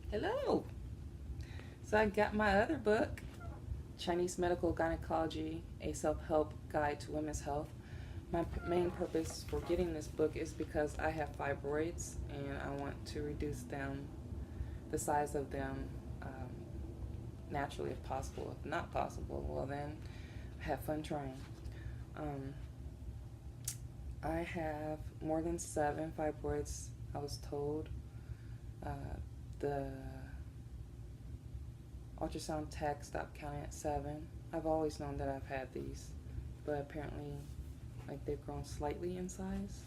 Hello. So I got my other book, Chinese Medical Gynecology, a self-help guide to women's health. My main purpose for getting this book is because I have fibroids and I want to reduce them, the size of them, naturally if possible. If not possible, well then, have fun trying. Um, I have more than 7 fibroids, I was told. The ultrasound tech stopped counting at 7. I've always known that I've had these, but apparently, like, they've grown slightly in size.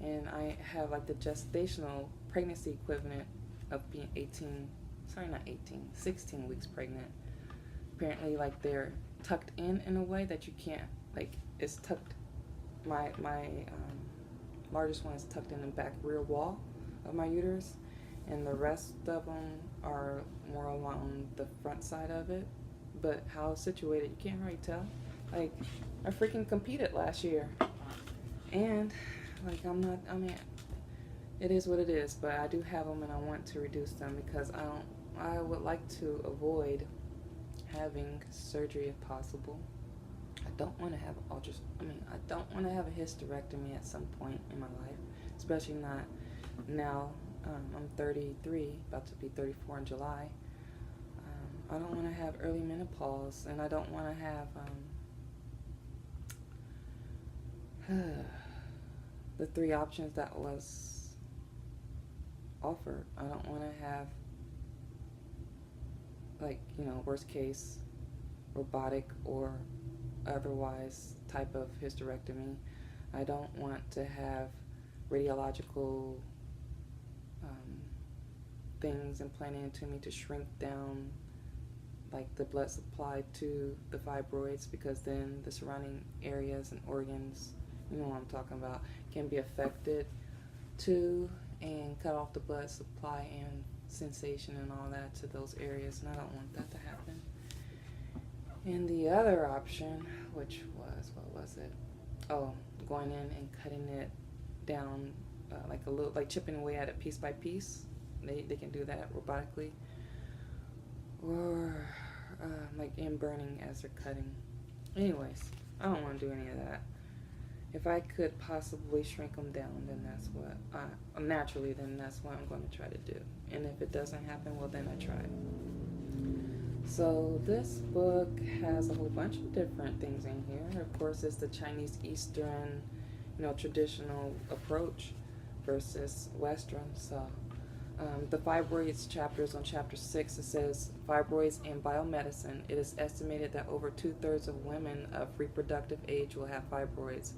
And I have like the gestational pregnancy equivalent of being 16 weeks pregnant. Apparently, like, they're tucked in a way that you can't, like, it's tucked. My largest one is tucked in the back rear wall of my uterus, and the rest of them are more along the front side of it. But how it's situated, you can't really tell. Like, I freaking competed last year, and like, it is what it is. But I do have them, and I want to reduce them because I would like to avoid having surgery if possible. I don't want to have I don't want to have a hysterectomy at some point in my life, especially not now. I'm 33, about to be 34 in July. I don't want to have early menopause, and I don't want to have the 3 options that was offered. I don't want to have, like, worst case, robotic or otherwise type of hysterectomy. I don't want to have radiological things implanted into me to shrink down, like, the blood supply to the fibroids, because then the surrounding areas and organs, you know what I'm talking about, can be affected too, and cut off the blood supply and sensation and all that to those areas, and I don't want that to happen. And the other option, which was, what was it? Oh, going in and cutting it down, like a little, like chipping away at it piece by piece. They can do that robotically, or like in burning as they're cutting. Anyways, I don't want to do any of that. If I could possibly shrink them down, then that's what naturally, then that's what I'm going to try to do. And if it doesn't happen, well, then I try. So this book has a whole bunch of different things in here. Of course, it's the Chinese Eastern, traditional approach versus Western. So the fibroids chapters, on chapter 6, it says, fibroids in biomedicine. It is estimated that over 2/3 of women of reproductive age will have fibroids.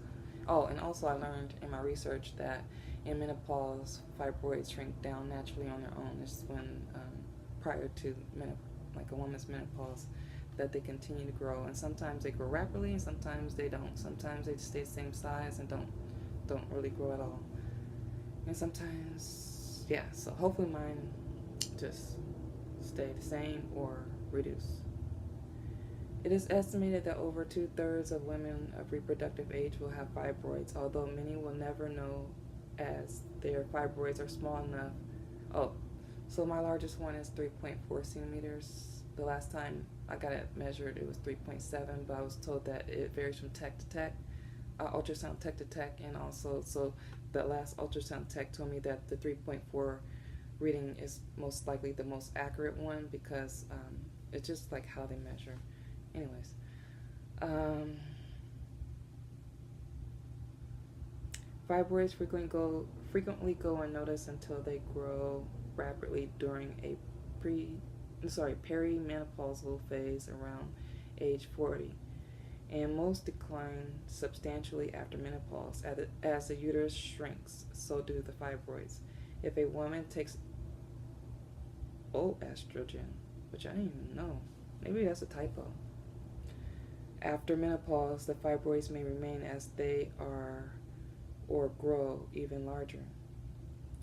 Oh, and also I learned in my research that in menopause, fibroids shrink down naturally on their own. It's when prior to like a woman's menopause, that they continue to grow, and sometimes they grow rapidly, and sometimes they don't. Sometimes they stay the same size and don't really grow at all. And sometimes, yeah. So hopefully mine just stay the same or reduce. It is estimated that over 2/3 of women of reproductive age will have fibroids, although many will never know, as their fibroids are small enough. Oh, so my largest one is 3.4 centimeters. The last time I got it measured, it was 3.7, but I was told that it varies from tech to tech, ultrasound tech to tech, and also, so the last ultrasound tech told me that the 3.4 reading is most likely the most accurate one, because it's just like how they measure. Anyways, fibroids frequently go unnoticed until they grow rapidly during a perimenopausal phase around age 40, and most decline substantially after menopause. As the uterus shrinks, so do the fibroids. If a woman takes estrogen, which I didn't even know, maybe that's a typo. After menopause, the fibroids may remain as they are or grow even larger.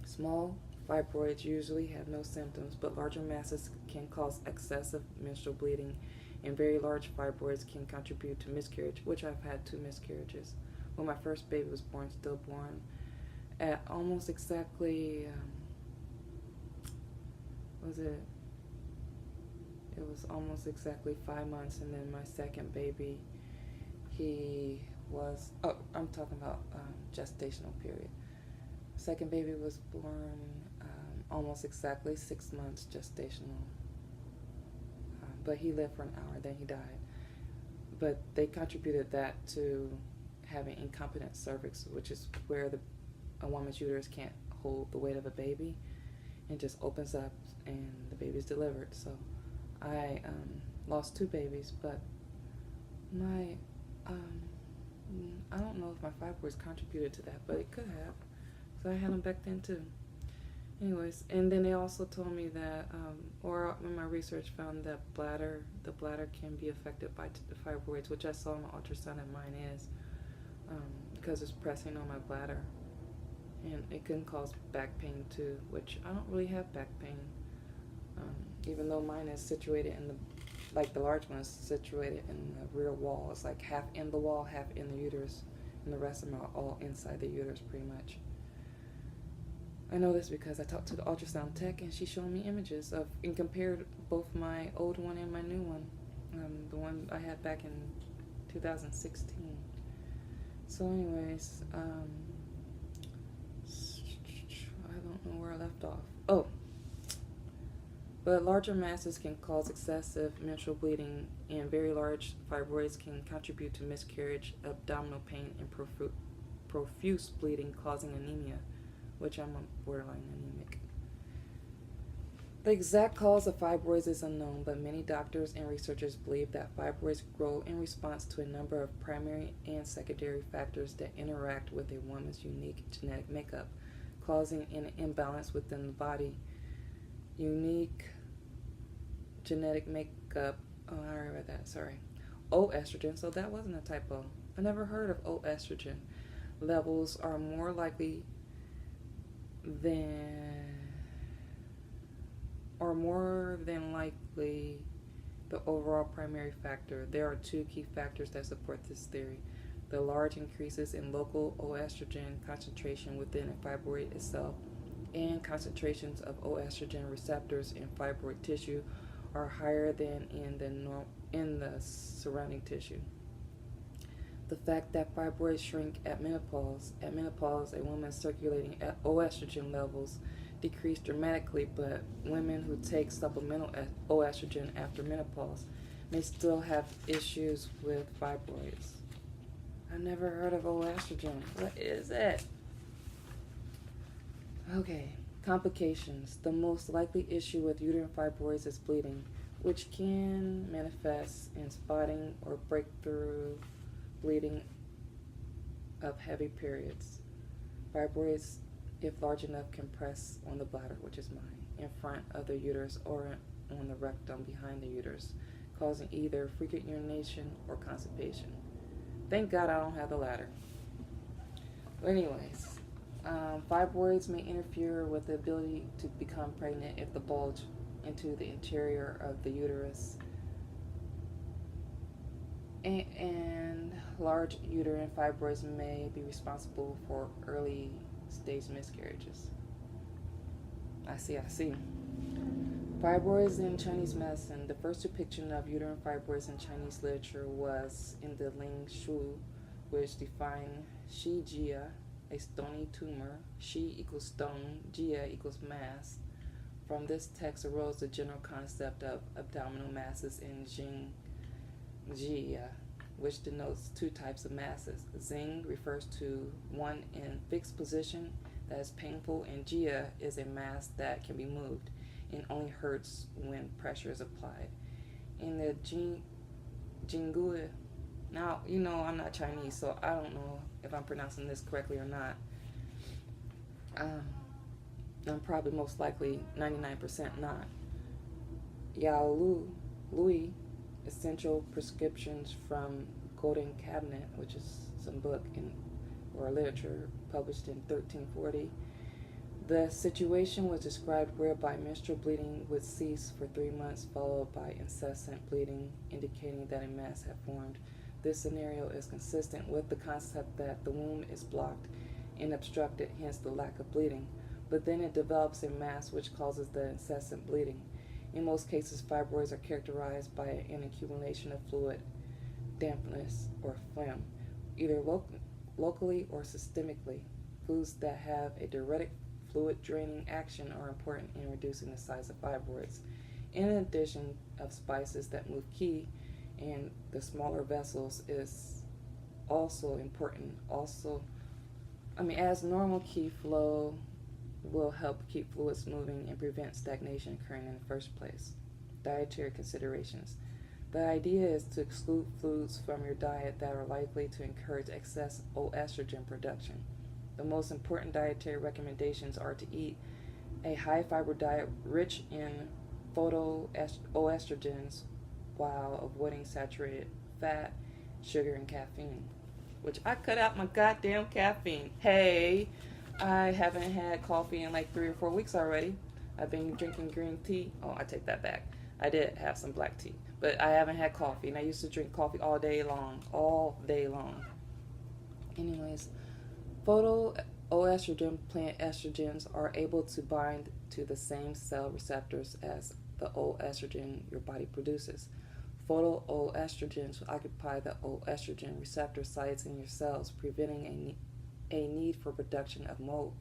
Small fibroids usually have no symptoms, but larger masses can cause excessive menstrual bleeding, and very large fibroids can contribute to miscarriage, which I've had 2 miscarriages. When my first baby was born, stillborn, at almost exactly was it? It was almost exactly 5 months, and then my second baby, he was, oh, I'm talking about gestational period. Second baby was born almost exactly 6 months gestational, but he lived for an hour, then he died. But they contributed that to having incompetent cervix, which is where a woman's uterus can't hold the weight of a baby and just opens up and the baby's delivered. So I lost 2 babies, but my I don't know if my fibroids contributed to that, but it could have. So I had them back then too. Anyways, and then they also told me that, or in my research found that the bladder can be affected by the fibroids, which I saw in my ultrasound that mine is, because it's pressing on my bladder. And it can cause back pain too, which I don't really have back pain, even though mine is situated in the large one is situated in the rear wall. It's like half in the wall, half in the uterus, and the rest of them are all inside the uterus pretty much. I know this because I talked to the ultrasound tech and she showed me images of and compared both my old one and my new one, the one I had back in 2016. So anyways, I don't know where I left off. Oh, but larger masses can cause excessive menstrual bleeding, and very large fibroids can contribute to miscarriage, abdominal pain, and profuse bleeding, causing anemia, which I'm borderline anemic. The exact cause of fibroids is unknown, but many doctors and researchers believe that fibroids grow in response to a number of primary and secondary factors that interact with a woman's unique genetic makeup, causing an imbalance within the body. Unique genetic makeup, oh, I already read that, sorry. O-estrogen, so that wasn't a typo. I never heard of O-estrogen. Levels are more likely likely the overall primary factor. There are 2 key factors that support this theory: the large increases in local O-estrogen concentration within a fibroid itself, and concentrations of O-estrogen receptors in fibroid tissue are higher than in the surrounding tissue. The fact that fibroids shrink at menopause. At menopause, a woman's circulating O-estrogen levels decrease dramatically, but women who take supplemental O-estrogen after menopause may still have issues with fibroids. I never heard of O-estrogen. What is it? Okay, complications. The most likely issue with uterine fibroids is bleeding, which can manifest in spotting or breakthrough bleeding of heavy periods. Fibroids, if large enough, can press on the bladder, which is mine, in front of the uterus or on the rectum behind the uterus, causing either frequent urination or constipation. Thank God I don't have the latter. But anyways, fibroids may interfere with the ability to become pregnant if the bulge into the interior of the uterus, and large uterine fibroids may be responsible for early stage miscarriages. I see. Fibroids in Chinese medicine. The first depiction of uterine fibroids in Chinese literature was in the Ling Shu, which defined Shi Jia, a stony tumor. Shi equals stone, Jia equals mass. From this text arose the general concept of abdominal masses in Jing Jia, which denotes 2 types of masses. Xing refers to one in fixed position that is painful, and Jia is a mass that can be moved and only hurts when pressure is applied. In the Jingui, now, you know, I'm not Chinese, so I don't know if I'm pronouncing this correctly or not. I'm probably most likely 99% not. Yao Lui, Essential Prescriptions from Golden Cabinet, which is some book or literature published in 1340. The situation was described whereby menstrual bleeding would cease for 3 months, followed by incessant bleeding, indicating that a mass had formed. This scenario is consistent with the concept that the womb is blocked and obstructed, hence the lack of bleeding. but then it develops a mass which causes the incessant bleeding. In most cases, fibroids are characterized by an accumulation of fluid, dampness, or phlegm, either locally or systemically. Foods that have a diuretic fluid draining action are important in reducing the size of fibroids. In addition of spices that move qi and the smaller vessels is also important. As normal qi flow will help keep fluids moving and prevent stagnation occurring in the first place. Dietary considerations. The idea is to exclude foods from your diet that are likely to encourage excess estrogen production. The most important dietary recommendations are to eat a high fiber diet rich in phytoestrogens while avoiding saturated fat, sugar, and caffeine. Which I cut out my goddamn caffeine. Hey, I haven't had coffee in like 3 or 4 weeks already. I've been drinking green tea. Oh, I take that back. I did have some black tea, but I haven't had coffee, and I used to drink coffee all day long. Anyways, phytoestrogen plant estrogens are able to bind to the same cell receptors as the estrogen your body produces. Phytoestrogens occupy the estrogen receptor sites in your cells, preventing a need for production of mo.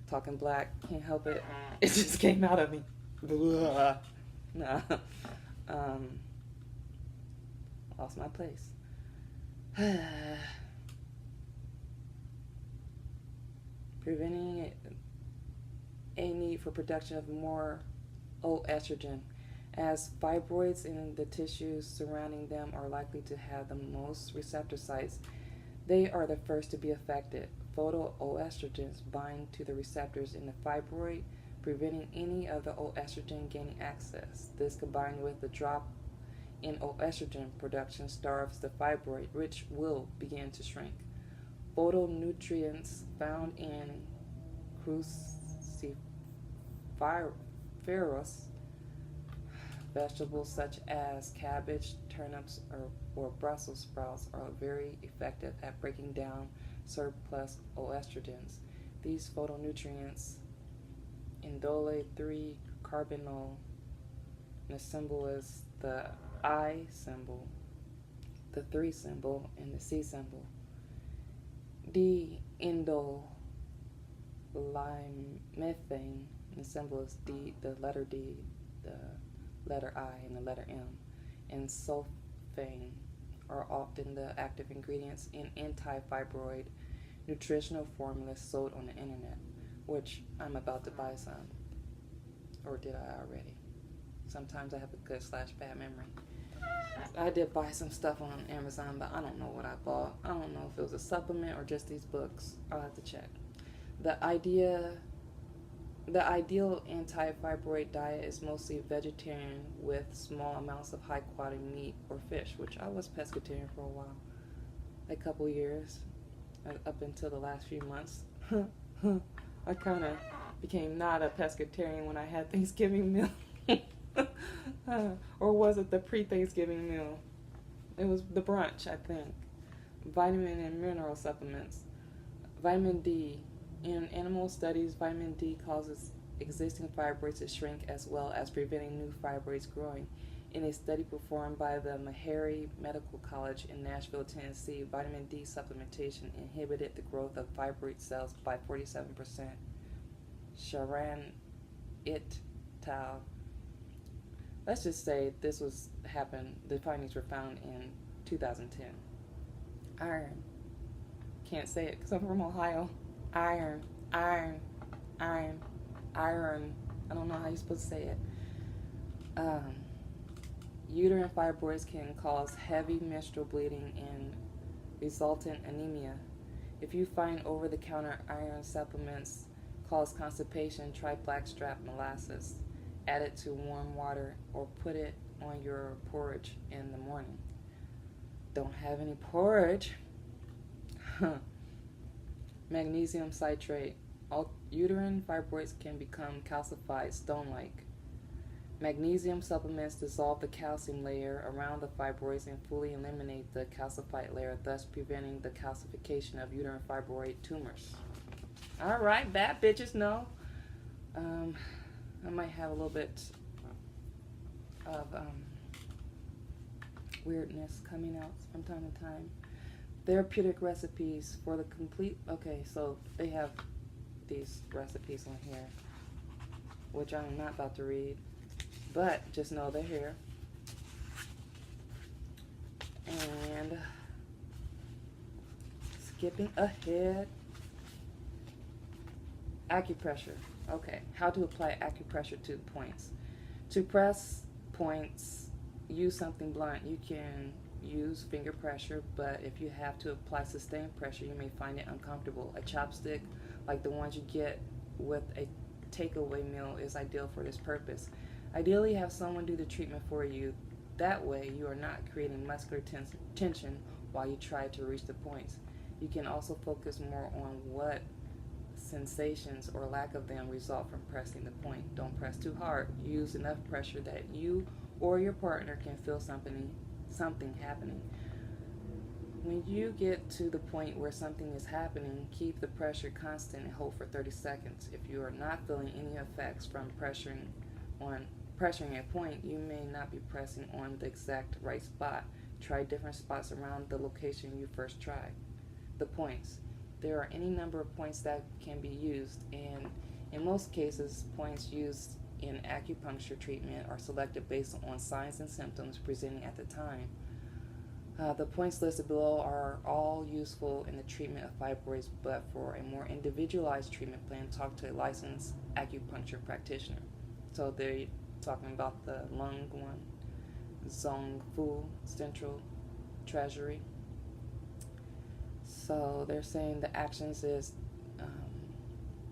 Talking black, can't help it. It just came out of me. Nah. Lost my place. Preventing a need for production of more estrogen, as fibroids in the tissues surrounding them are likely to have the most receptor sites. They are the first to be affected. Phytoestrogens bind to the receptors in the fibroid, preventing any of the estrogen gaining access. This, combined with the drop in estrogen production, starves the fibroid, which will begin to shrink. Phytonutrients found in cruciferous vegetables such as cabbage, turnips, or Brussels sprouts are very effective at breaking down surplus estrogens. These phytonutrients, indole 3-carbinol, the symbol is the I symbol, the 3 symbol, and the C symbol. D-indole limethane, the symbol is D, the letter D, the letter I, and the letter M, and sulfane are often the active ingredients in anti-fibroid nutritional formulas sold on the internet, which I'm about to buy some, or did I already? Sometimes I have a good / bad memory. I did buy some stuff on Amazon, but I don't know what I bought. I don't know if it was a supplement or just these books. I'll have to check. The ideal anti-fibroid diet is mostly vegetarian with small amounts of high-quality meat or fish, which I was pescatarian for a while, a couple years, up until the last few months. I kind of became not a pescatarian when I had Thanksgiving meal. Or was it the pre-Thanksgiving meal? It was the brunch, I think. Vitamin and mineral supplements. Vitamin D. In animal studies, vitamin D causes existing fibroids to shrink as well as preventing new fibroids growing. In a study performed by the Meharry Medical College in Nashville, Tennessee, vitamin D supplementation inhibited the growth of fibroid cells by 47%. Sharon et al. Let's just say the findings were found in 2010. Iron. Can't say it because I'm from Ohio. Iron. I don't know how you're supposed to say it. Uterine fibroids can cause heavy menstrual bleeding and resultant anemia. If you find over-the-counter iron supplements cause constipation, try blackstrap molasses. Add it to warm water or put it on your porridge in the morning. Don't have any porridge. Magnesium citrate. Uterine fibroids can become calcified, stone-like. Magnesium supplements dissolve the calcium layer around the fibroids and fully eliminate the calcified layer, thus preventing the calcification of uterine fibroid tumors. All right, bad bitches, no. I might have a little bit of weirdness coming out from time to time. Therapeutic recipes for the complete. Okay, so they have these recipes on here, which I'm not about to read, but just know they're here. And skipping ahead, acupressure. Okay, how to apply acupressure to the points. To press points, use something blunt. You can use finger pressure, but if you have to apply sustained pressure, you may find it uncomfortable. A chopstick, like the ones you get with a takeaway meal, is ideal for this purpose. Ideally, have someone do the treatment for you. That way, you are not creating muscular tension while you try to reach the points. You can also focus more on what sensations or lack of them result from pressing the point. Don't press too hard. Use enough pressure that you or your partner can feel something happening. When you get to the point where something is happening, keep the pressure constant and hold for 30 seconds. If you are not feeling any effects from pressuring a point, you may not be pressing on the exact right spot. Try different spots around the location you first tried. The points. There are any number of points that can be used, and in most cases, points used in acupuncture treatment are selected based on signs and symptoms presenting at the time. The points listed below are all useful in the treatment of fibroids, but for a more individualized treatment plan, talk to a licensed acupuncture practitioner. So they're talking about the lung one, Zong Fu Central Treasury. So they're saying the actions is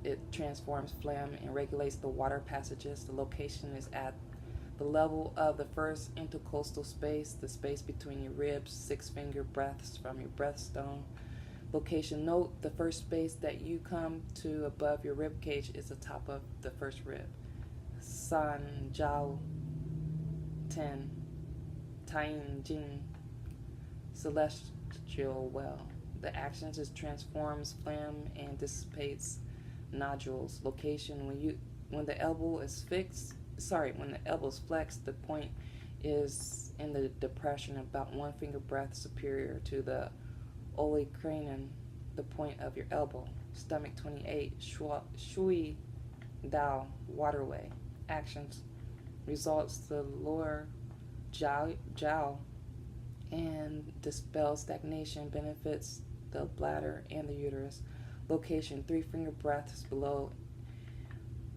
it transforms phlegm and regulates the water passages. The location is at the level of the first intercostal space, the space between your ribs, 6 finger breaths from your breathstone. Location, note the first space that you come to above your rib cage is the top of the first rib. San Jiao Ten Taiying Jing Celestial Well. The actions is transforms phlegm and dissipates nodules. Location, when the elbow is flexed, the point is in the depression about 1 finger breadth superior to the olecranon, the point of your elbow. Stomach 28, Shui Dao waterway. Actions, results the lower jiao and dispels stagnation, benefits the bladder and the uterus. Location, 3 finger breaths below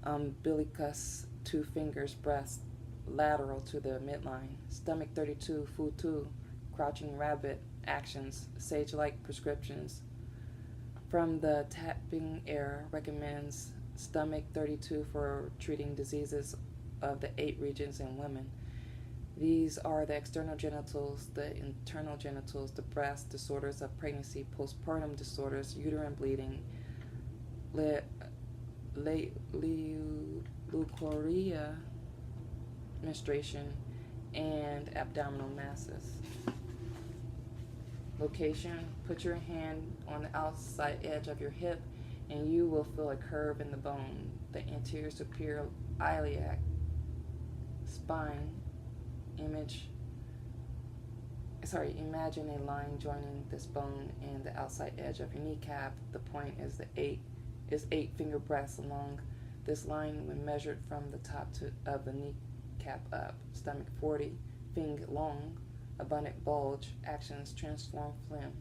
umbilicus, 2 fingers breaths lateral to the midline. Stomach 32, Fu Tu, crouching rabbit. Actions, sage-like prescriptions. From the tapping air, recommends stomach 32 for treating diseases of the 8 regions in women. These are the external genitals, the internal genitals, the breast, disorders of pregnancy, postpartum disorders, uterine bleeding, leukorrhea, menstruation, and abdominal masses. Location, put your hand on the outside edge of your hip and you will feel a curve in the bone, the anterior superior iliac spine. Imagine a line joining this bone and the outside edge of your kneecap. The point is 8 finger breaths along this line when measured from the top of the kneecap up. Stomach 40, finger long, abundant bulge. Actions, transform phlegm.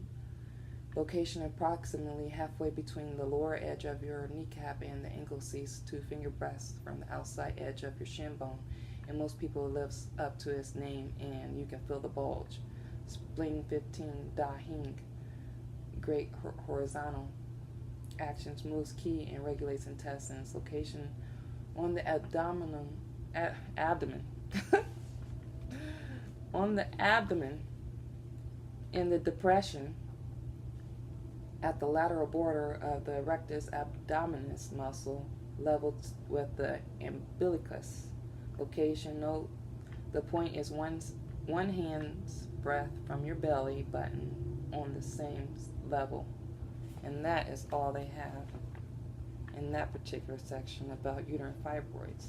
Location, approximately halfway between the lower edge of your kneecap and the ankle cease, 2 finger breaths from the outside edge of your shin bone. And most people lives up to its name and you can feel the bulge. Spleen 15, Da Hing, great horizontal. Actions, moves key and regulates intestines. Location, on the abdomen. On the abdomen, in the depression at the lateral border of the rectus abdominis muscle, leveled with the umbilicus. Location, note the point is one hand's breadth from your belly button on the same level. And that is all they have. in that particular section about uterine fibroids.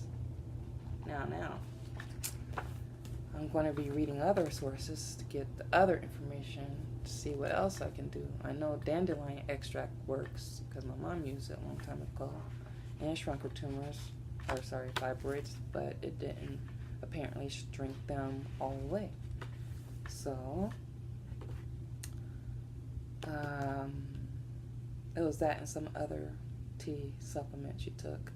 Now, I'm going to be reading other sources to get the other information to see what else I can do. I know dandelion extract works because my mom used it a long time ago and shrunk her fibroids, but it didn't apparently shrink them all the way. So, it was that and some other tea supplement she took.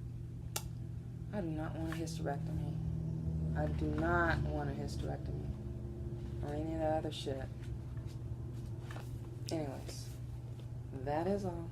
I do not want a hysterectomy. I do not want a hysterectomy or any of that other shit. Anyways, that is all.